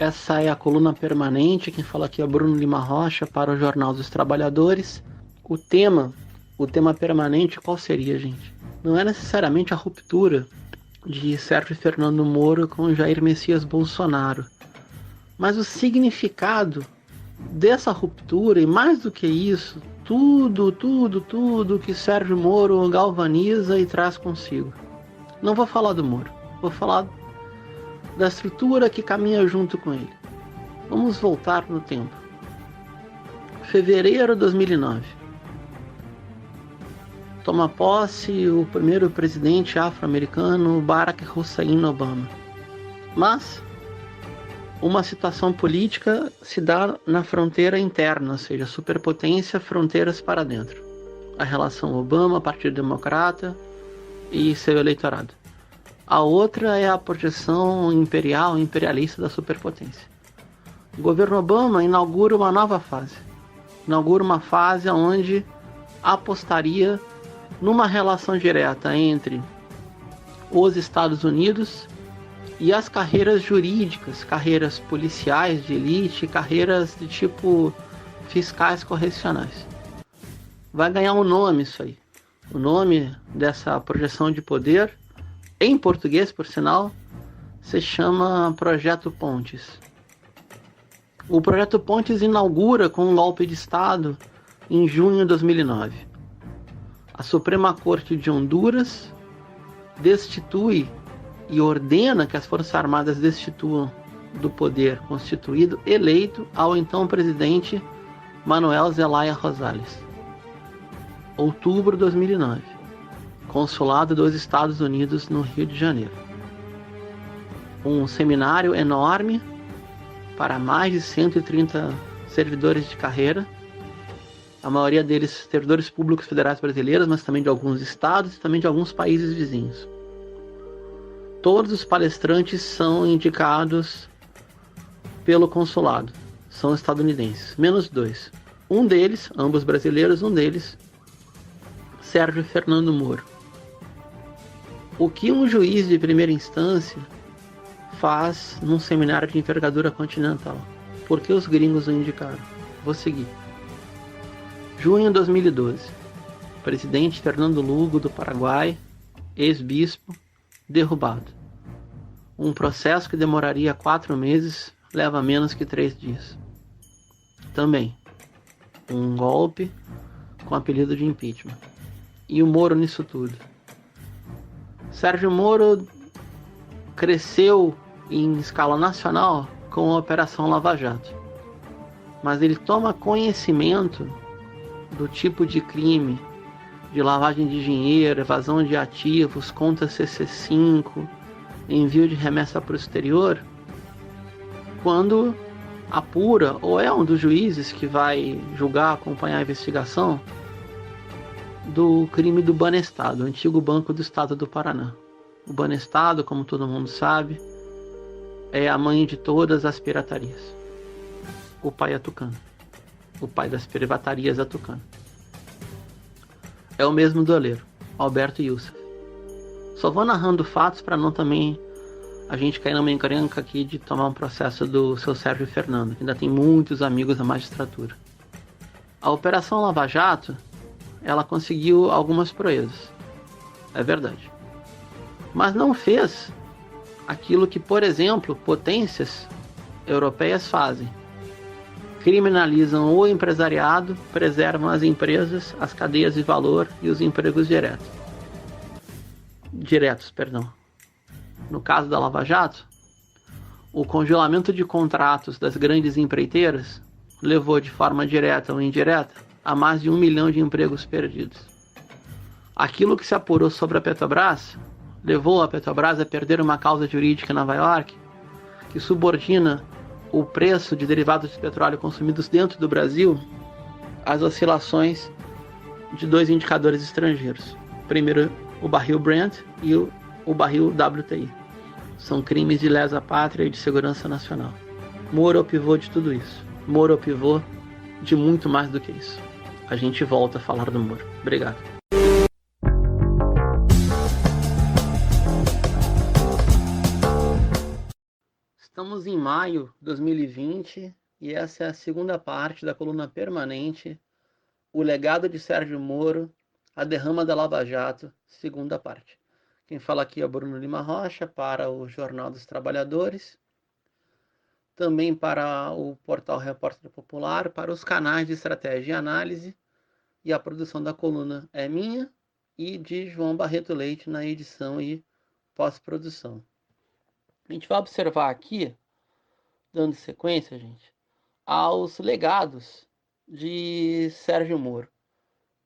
Essa é a coluna permanente. Quem fala aqui é Bruno Lima Rocha para o Jornal dos Trabalhadores. O tema permanente qual seria, gente? Não é necessariamente a ruptura de Sérgio Fernando Moro com Jair Messias Bolsonaro, mas o significado dessa ruptura e, mais do que isso, tudo que Sérgio Moro galvaniza e traz consigo. Não vou falar do Moro, vou falar da estrutura que caminha junto com ele. Vamos voltar no tempo. Fevereiro de 2009. Toma posse o primeiro presidente afro-americano, Barack Hussein Obama. Mas uma situação política se dá na fronteira interna, ou seja, superpotência, fronteiras para dentro. A relação Obama-Partido Democrata e seu eleitorado. A outra é a projeção imperialista da superpotência. O governo Obama inaugura uma nova fase. Inaugura uma fase onde apostaria numa relação direta entre os Estados Unidos e as carreiras jurídicas, carreiras policiais de elite, carreiras de tipo fiscais correcionais. Vai ganhar um nome isso aí. O nome dessa projeção de poder, em português, por sinal, se chama Projeto Pontes. O Projeto Pontes inaugura com um golpe de Estado em junho de 2009. A Suprema Corte de Honduras destitui e ordena que as Forças Armadas destituam do poder constituído eleito ao então presidente Manuel Zelaya Rosales. Outubro de 2009. Consulado dos Estados Unidos no Rio de Janeiro. Um seminário enorme para mais de 130 servidores de carreira, a maioria deles servidores públicos federais brasileiros, mas também de alguns estados e também de alguns países vizinhos. Todos os palestrantes são indicados pelo consulado, são estadunidenses, menos dois. Um deles, ambos brasileiros, Sérgio Fernando Moro. O que um juiz de primeira instância faz num seminário de envergadura continental? Por que os gringos o indicaram? Vou seguir. Junho de 2012. Presidente Fernando Lugo, do Paraguai, ex-bispo, derrubado. Um processo que demoraria 4 meses, leva menos que 3 dias. Também, um golpe com apelido de impeachment. E o Moro nisso tudo. Sérgio Moro cresceu em escala nacional com a Operação Lava Jato. Mas ele toma conhecimento do tipo de crime, de lavagem de dinheiro, evasão de ativos, conta CC5, envio de remessa para o exterior, quando apura, ou é um dos juízes que vai julgar, acompanhar a investigação, do crime do Banestado, o antigo Banco do Estado do Paraná. O Banestado, como todo mundo sabe, é a mãe de todas as piratarias. O pai é tucano. O pai das privatarias é tucano. É o mesmo doleiro, Alberto Youssef. Só vou narrando fatos para não também a gente cair numa encrenca aqui de tomar um processo do seu Sérgio Fernando, que ainda tem muitos amigos da magistratura. A Operação Lava Jato, ela conseguiu algumas proezas, é verdade. Mas não fez aquilo que, por exemplo, potências europeias fazem. Criminalizam o empresariado, preservam as empresas, as cadeias de valor e os empregos diretos. No caso da Lava Jato, o congelamento de contratos das grandes empreiteiras levou de forma direta ou indireta a mais de 1 milhão de empregos perdidos. Aquilo que se apurou sobre a Petrobras levou a Petrobras a perder uma causa jurídica em Nova York que subordina o preço de derivados de petróleo consumidos dentro do Brasil às oscilações de 2 indicadores estrangeiros. Primeiro, o barril Brent e o barril WTI. São crimes de lesa pátria e de segurança nacional. Moro é o pivô de tudo isso. Moro é o pivô de muito mais do que isso. A gente volta a falar do Moro. Obrigado. Estamos em maio de 2020 e essa é a segunda parte da coluna permanente O Legado de Sérgio Moro, a Derrama da Lava Jato, segunda parte. Quem fala aqui é Bruno Lima Rocha, para o Jornal dos Trabalhadores, também para o portal Repórter Popular, para os canais de Estratégia e Análise, e a produção da coluna é minha e de João Barreto Leite na edição e pós-produção. A gente vai observar aqui, dando sequência, gente, aos legados de Sérgio Moro.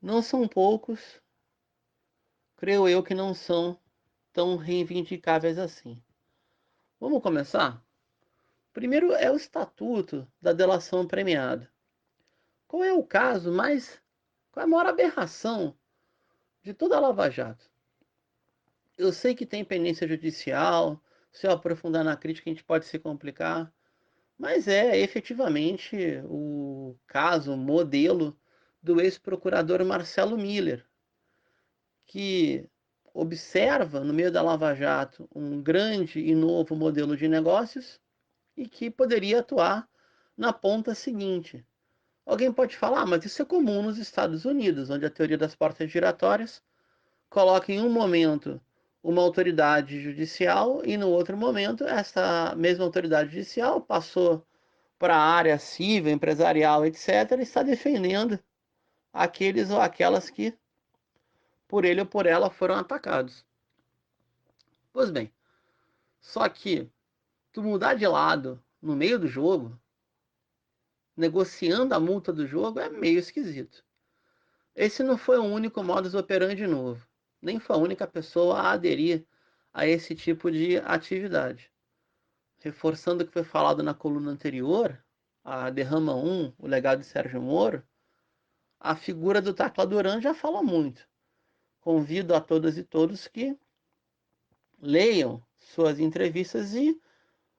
Não são poucos, creio eu que não são tão reivindicáveis assim. Vamos começar? Primeiro é o Estatuto da Delação Premiada. Qual é o caso mais... Qual é a maior aberração de toda a Lava Jato? Eu sei que tem pendência judicial, se eu aprofundar na crítica a gente pode se complicar, mas é efetivamente o caso modelo do ex-procurador Marcelo Miller, que observa no meio da Lava Jato um grande e novo modelo de negócios e que poderia atuar na ponta seguinte. Alguém pode falar, mas isso é comum nos Estados Unidos, onde a teoria das portas giratórias coloca em um momento uma autoridade judicial e no outro momento essa mesma autoridade judicial passou para a área civil, empresarial, etc., e está defendendo aqueles ou aquelas que por ele ou por ela foram atacados. Pois bem, só que tu mudar de lado no meio do jogo, negociando a multa do jogo, é meio esquisito. Esse não foi o único modus operandi novo, nem foi a única pessoa a aderir a esse tipo de atividade. Reforçando o que foi falado na coluna anterior, a Derrama 1, o legado de Sérgio Moro, a figura do Tacla Duran já fala muito. Convido a todas e todos que leiam suas entrevistas e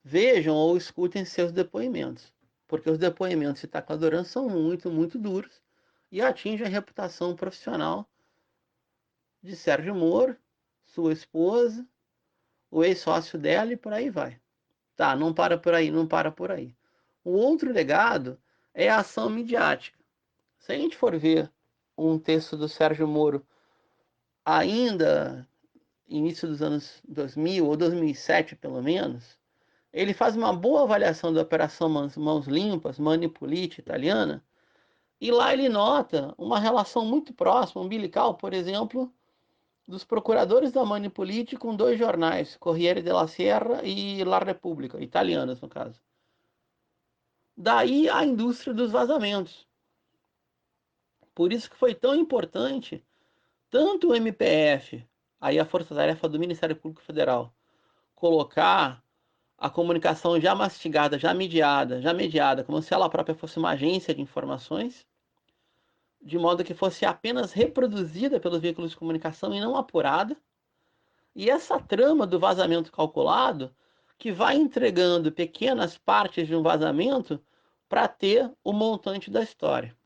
vejam ou escutem seus depoimentos, porque os depoimentos de Tacla Duran são muito, muito duros e atingem a reputação profissional de Sérgio Moro, sua esposa, o ex-sócio dela e por aí vai. Tá, não para por aí, não para por aí. O outro legado é a ação midiática. Se a gente for ver um texto do Sérgio Moro ainda início dos anos 2000 ou 2007 pelo menos, ele faz uma boa avaliação da Operação Mãos Limpas, Mani Pulite italiana, e lá ele nota uma relação muito próxima, umbilical, por exemplo, dos procuradores da Mani Pulite com dois jornais, Corriere della Sera e La Repubblica, italianos no caso. Daí a indústria dos vazamentos. Por isso que foi tão importante tanto o MPF, aí a Força Tarefa do Ministério Público Federal, colocar a comunicação já mastigada, já mediada, como se ela própria fosse uma agência de informações, de modo que fosse apenas reproduzida pelos veículos de comunicação e não apurada. E essa trama do vazamento calculado, que vai entregando pequenas partes de um vazamento para ter o montante da história.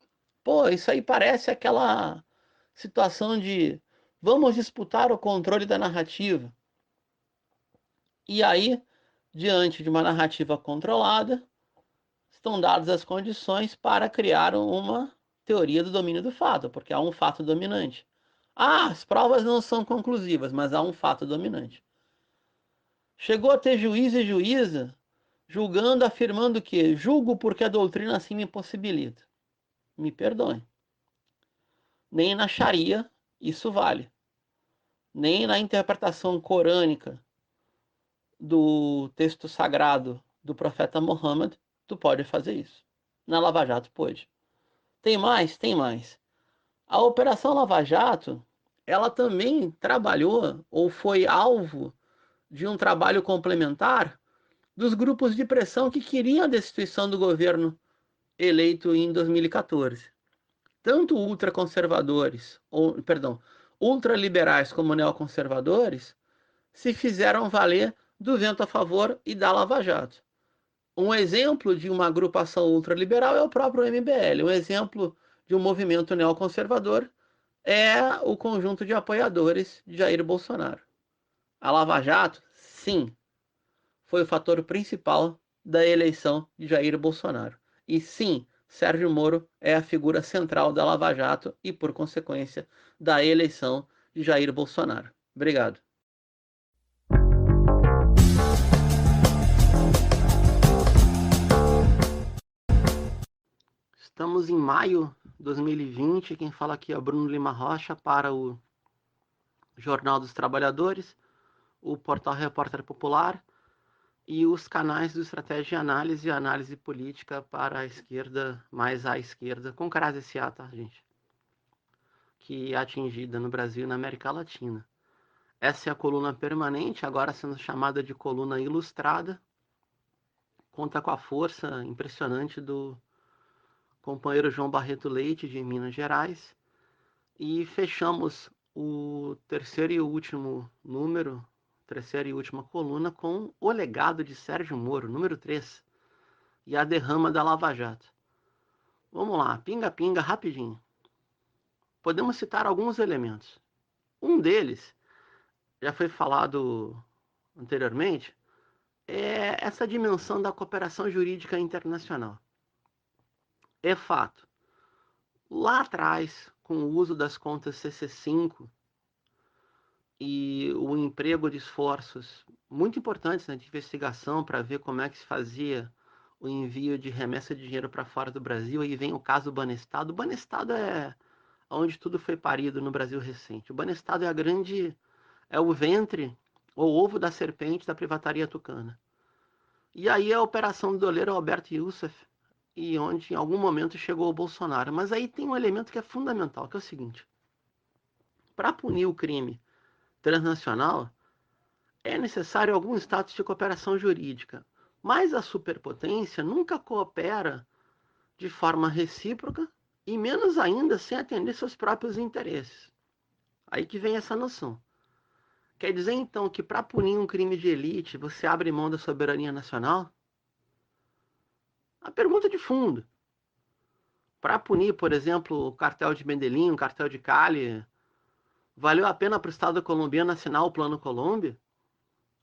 Pô, isso aí parece aquela situação de vamos disputar o controle da narrativa. E aí, diante de uma narrativa controlada, estão dadas as condições para criar uma teoria do domínio do fato, porque há um fato dominante. Ah, as provas não são conclusivas, mas há um fato dominante. Chegou a ter juiz e juíza julgando, afirmando que julgo porque a doutrina assim me possibilita. Me perdoem. Nem na Sharia isso vale. Nem na interpretação corânica do texto sagrado do profeta Muhammad tu pode fazer isso. Na Lava Jato pôde. Tem mais? Tem mais. A Operação Lava Jato, ela também trabalhou ou foi alvo de um trabalho complementar dos grupos de pressão que queriam a destituição do governo eleito em 2014. Tanto ultraconservadores, ou, perdão, ultraliberais como neoconservadores, se fizeram valer do vento a favor e da Lava Jato. Um exemplo de uma agrupação ultraliberal é o próprio MBL. Um exemplo de um movimento neoconservador é o conjunto de apoiadores de Jair Bolsonaro. A Lava Jato, sim, foi o fator principal da eleição de Jair Bolsonaro. E sim, Sérgio Moro é a figura central da Lava Jato e, por consequência, da eleição de Jair Bolsonaro. Obrigado. Estamos em maio de 2020. Quem fala aqui é o Bruno Lima Rocha para o Jornal dos Trabalhadores, o portal Repórter Popular e os canais do Estratégia de Análise e Análise Política para a esquerda, mais à esquerda, com crase SA, tá, gente? Que é atingida no Brasil e na América Latina. Essa é a coluna permanente, agora sendo chamada de coluna ilustrada. Conta com a força impressionante do companheiro João Barreto Leite, de Minas Gerais. E fechamos o terceiro e último número, terceira e última coluna, com o legado de Sérgio Moro, número 3, e a derrama da Lava Jato. Vamos lá, pinga-pinga, rapidinho. Podemos citar alguns elementos. Um deles, já foi falado anteriormente, é essa dimensão da cooperação jurídica internacional. É fato. Lá atrás, com o uso das contas CC5 e o emprego de esforços muito importantes, né, de investigação para ver como é que se fazia o envio de remessa de dinheiro para fora do Brasil, aí vem o caso do Banestado. O Banestado é onde tudo foi parido no Brasil recente. O Banestado é o ventre ou ovo da serpente da privataria tucana. E aí a operação do doleiro Alberto Youssef, e onde em algum momento chegou o Bolsonaro. Mas aí tem um elemento que é fundamental, que é o seguinte: para punir o crime transnacional, é necessário algum status de cooperação jurídica. Mas a superpotência nunca coopera de forma recíproca e menos ainda sem atender seus próprios interesses. Aí que vem essa noção. Quer dizer então que para punir um crime de elite você abre mão da soberania nacional? A pergunta de fundo. Para punir, por exemplo, o cartel de Medellín, o cartel de Cali, valeu a pena para o Estado colombiano assinar o Plano Colômbia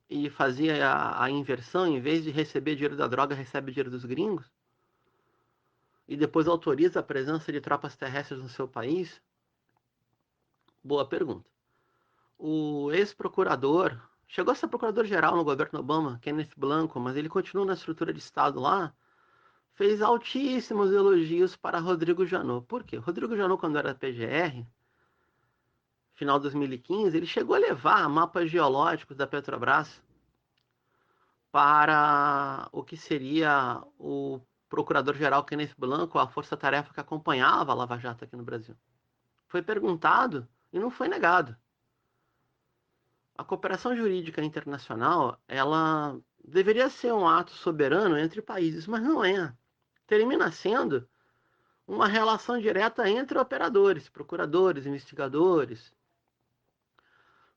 e fazia a inversão, em vez de receber dinheiro da droga, recebe dinheiro dos gringos? E depois autoriza a presença de tropas terrestres no seu país? Boa pergunta. O ex-procurador, chegou a ser procurador-geral no governo Obama, Kenneth Blanco, mas ele continua na estrutura de Estado lá, fez altíssimos elogios para Rodrigo Janot. Por quê? Rodrigo Janot, quando era PGR, final de 2015, ele chegou a levar mapas geológicos da Petrobras para o que seria o procurador-geral Kenneth Blanco, a força-tarefa que acompanhava a Lava Jato aqui no Brasil. Foi perguntado e não foi negado. A cooperação jurídica internacional, ela deveria ser um ato soberano entre países, mas não é. Termina sendo uma relação direta entre operadores, procuradores, investigadores.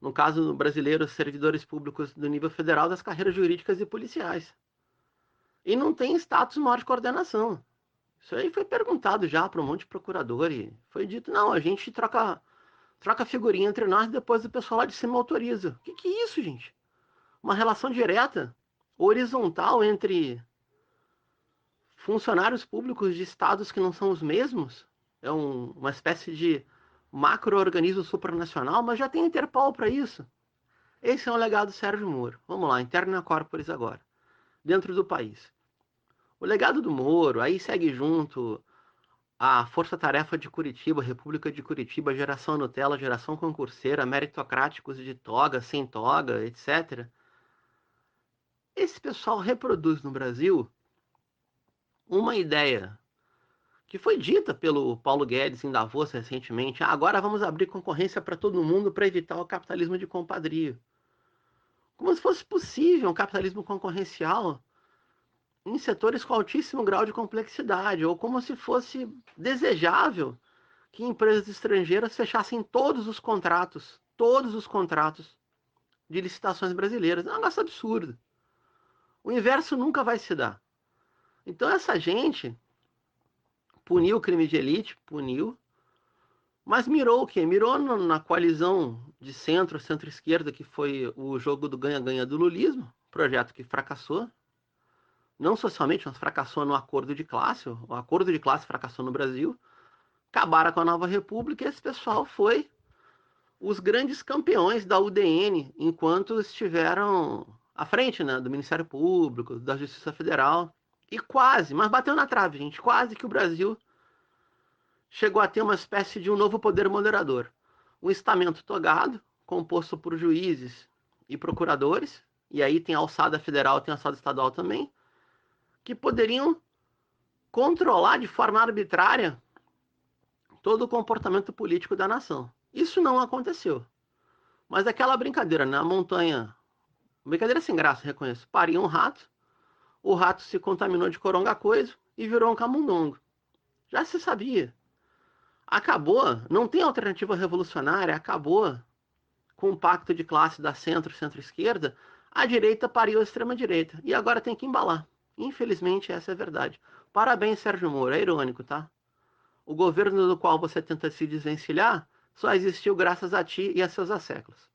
No caso brasileiro, servidores públicos do nível federal das carreiras jurídicas e policiais. E não tem status maior de coordenação. Isso aí foi perguntado já para um monte de procurador e foi dito, não, a gente troca figurinha entre nós e depois o pessoal lá de cima autoriza. O que é isso, gente? Uma relação direta, horizontal entre funcionários públicos de estados que não são os mesmos? É uma espécie de macro-organismo supranacional, mas já tem Interpol para isso. Esse é o legado do Sérgio Moro. Vamos lá, interna corporis agora, dentro do país. O legado do Moro, aí segue junto a Força-Tarefa de Curitiba, República de Curitiba, Geração Nutella, Geração Concurseira, meritocráticos de toga, sem toga, etc. Esse pessoal reproduz no Brasil uma ideia que foi dita pelo Paulo Guedes em Davos recentemente. Agora vamos abrir concorrência para todo mundo para evitar o capitalismo de compadrio. Como se fosse possível um capitalismo concorrencial em setores com altíssimo grau de complexidade, ou como se fosse desejável que empresas estrangeiras fechassem todos os contratos de licitações brasileiras. É um negócio absurdo. O inverso nunca vai se dar. Então essa gente puniu o crime de elite, puniu, mas mirou o quê? Mirou na coalizão de centro, centro-esquerda, que foi o jogo do ganha-ganha do lulismo, projeto que fracassou, não socialmente, mas fracassou no acordo de classe, o acordo de classe fracassou no Brasil, acabaram com a nova república e esse pessoal foi os grandes campeões da UDN enquanto estiveram à frente, né, do Ministério Público, da Justiça Federal. E quase, mas bateu na trave, gente, quase que o Brasil chegou a ter uma espécie de um novo poder moderador. Um estamento togado, composto por juízes e procuradores, e aí tem a alçada federal, tem a alçada estadual também, que poderiam controlar de forma arbitrária todo o comportamento político da nação. Isso não aconteceu. Mas aquela brincadeira, né? A montanha, brincadeira sem graça, reconheço, paria um rato, o rato se contaminou de coronga coisa e virou um camundongo. Já se sabia. Acabou, não tem alternativa revolucionária, acabou com o pacto de classe da centro-esquerda, a direita pariu a extrema-direita. E agora tem que embalar. Infelizmente, essa é a verdade. Parabéns, Sérgio Moro. É irônico, tá? O governo do qual você tenta se desvencilhar só existiu graças a ti e a seus asseclas.